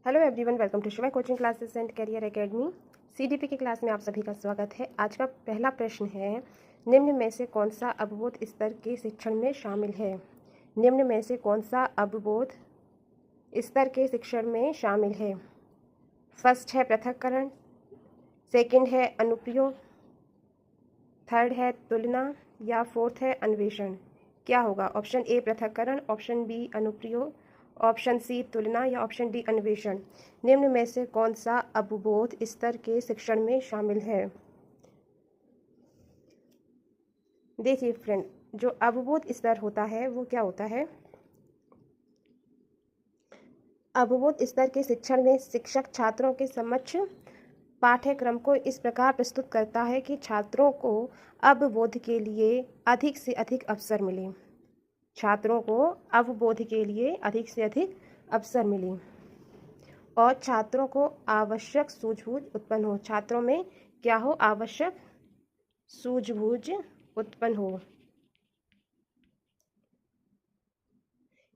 Hello everyone, welcome to Shiva coaching classes and career academy. CDP की class में आप सभी का स्वागत है। आज का पहला प्रश्न है, निम्न में से कौन सा अवबोध स्तर के शिक्षण में शामिल है? निम्न में से कौन सा अवबोध स्तर के शिक्षण में शामिल है? फर्स्ट है पृथक्करण, सेकंड है अनुप्रयोग, थर्ड है तुलना या फोर्थ है अन्वेषण। क्या होगा? ऑप्शन ए पृथक्करण, ऑप्शन बी अनुप्रयोग, ऑप्शन सी तुलना या ऑप्शन डी अन्वेषण। निम्न में से कौन सा अवबोध स्तर के शिक्षण में शामिल है? देखिए फ्रेंड, जो अवबोध स्तर होता है वो क्या होता है? अवबोध स्तर के शिक्षण में शिक्षक छात्रों के समक्ष पाठ्यक्रम को इस प्रकार प्रस्तुत करता है कि छात्रों को अवबोध के लिए अधिक से अधिक अवसर मिले। छात्रों को अवबोध के लिए अधिक से अधिक अवसर मिले और छात्रों को आवश्यक सूझबूझ उत्पन्न हो। छात्रों में क्या हो? आवश्यक सूझबूझ उत्पन्न हो।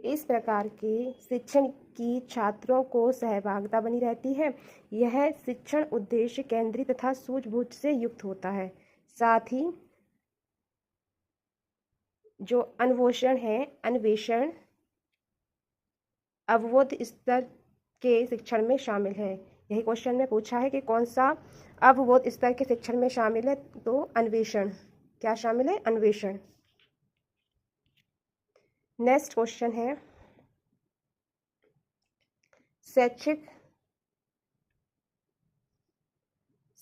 इस प्रकार के शिक्षण की छात्रों को सहभागिता बनी रहती है। यह शिक्षण उद्देश्य केंद्रित तथा सूझबूझ से युक्त होता है। साथ ही जो अन्वेषण अवबोध स्तर के शिक्षण में शामिल है। यही क्वेश्चन में पूछा है कि कौन सा अवबोध स्तर के शिक्षण में शामिल है, तो अन्वेषण। क्या शामिल है? अन्वेषण। नेक्स्ट क्वेश्चन है,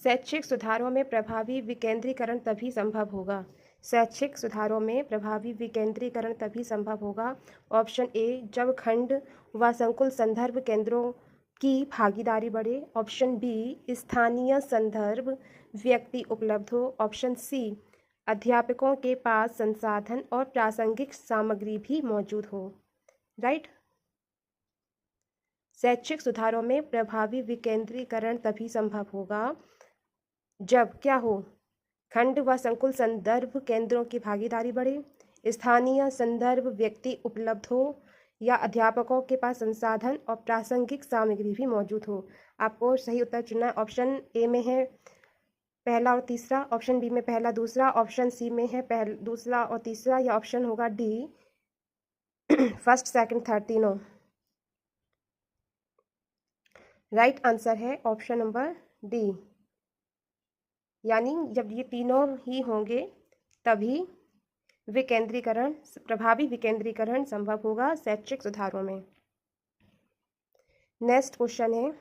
शैक्षिक सुधारों में प्रभावी विकेंद्रीकरण तभी संभव होगा। शैक्षिक सुधारों में प्रभावी विकेंद्रीकरण तभी संभव होगा। ऑप्शन ए, जब खंड व संकुल संदर्भ केंद्रों की भागीदारी बढ़े। ऑप्शन बी, स्थानीय संदर्भ व्यक्ति उपलब्ध हो। ऑप्शन सी, अध्यापकों के पास संसाधन और प्रासंगिक सामग्री भी मौजूद हो। राइट। शैक्षिक सुधारों में प्रभावी विकेंद्रीकरण तभी संभव होगा जब क्या हो? खंड व संकुल संदर्भ केंद्रों की भागीदारी बढ़े, स्थानीय संदर्भ व्यक्ति उपलब्ध हो या अध्यापकों के पास संसाधन और प्रासंगिक सामग्री भी मौजूद हो। आपको सही उत्तर चुनना है। ऑप्शन ए में है पहला और तीसरा, ऑप्शन बी में पहला दूसरा, ऑप्शन सी में है दूसरा और तीसरा, या ऑप्शन होगा डी फर्स्ट सेकंड थर्ड तीनों। राइट आंसर है ऑप्शन नंबर डी, यानी जब ये तीनों ही होंगे तभी प्रभावी विकेंद्रीकरण संभव होगा शैक्षिक सुधारों में। नेक्स्ट क्वेश्चन है,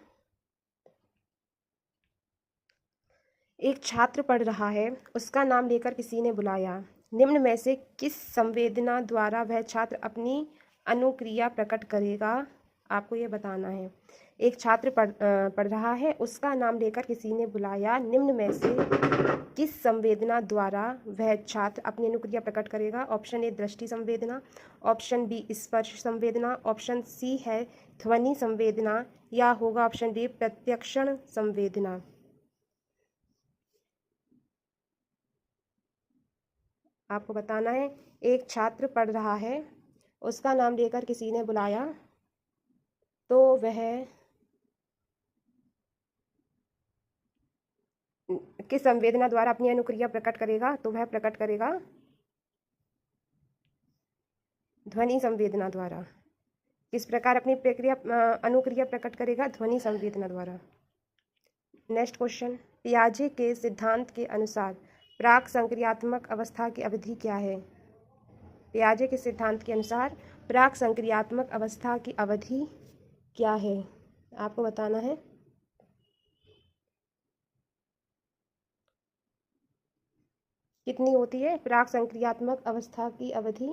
एक छात्र पढ़ रहा है, उसका नाम लेकर किसी ने बुलाया। निम्न में से किस संवेदना द्वारा वह छात्र अपनी अनुक्रिया प्रकट करेगा? आपको ये बताना है। एक छात्र पढ़ रहा है, उसका नाम लेकर किसी ने बुलाया। निम्न में से किस संवेदना द्वारा वह छात्र अपनी अनुक्रिया प्रकट करेगा? ऑप्शन ए दृष्टि संवेदना, ऑप्शन बी स्पर्श संवेदना, ऑप्शन सी है ध्वनि संवेदना, या होगा ऑप्शन डी प्रत्यक्षण संवेदना। आपको बताना है। एक छात्र पढ़ रहा है, उसका नाम लेकर किसी ने बुलाया, तो वह किस संवेदना द्वारा अपनी अनुक्रिया प्रकट करेगा? तो वह प्रकट करेगा ध्वनि संवेदना द्वारा। किस प्रकार अपनी अनुक्रिया प्रकट करेगा? ध्वनि संवेदना द्वारा। नेक्स्ट क्वेश्चन, पियाजे के सिद्धांत के अनुसार प्राक संक्रियात्मक अवस्था की अवधि क्या है? पियाजे के सिद्धांत के अनुसार प्राक संक्रियात्मक अवस्था की अवधि क्या है? आपको बताना है। कितनी होती है प्राक संक्रियात्मक अवस्था की अवधि?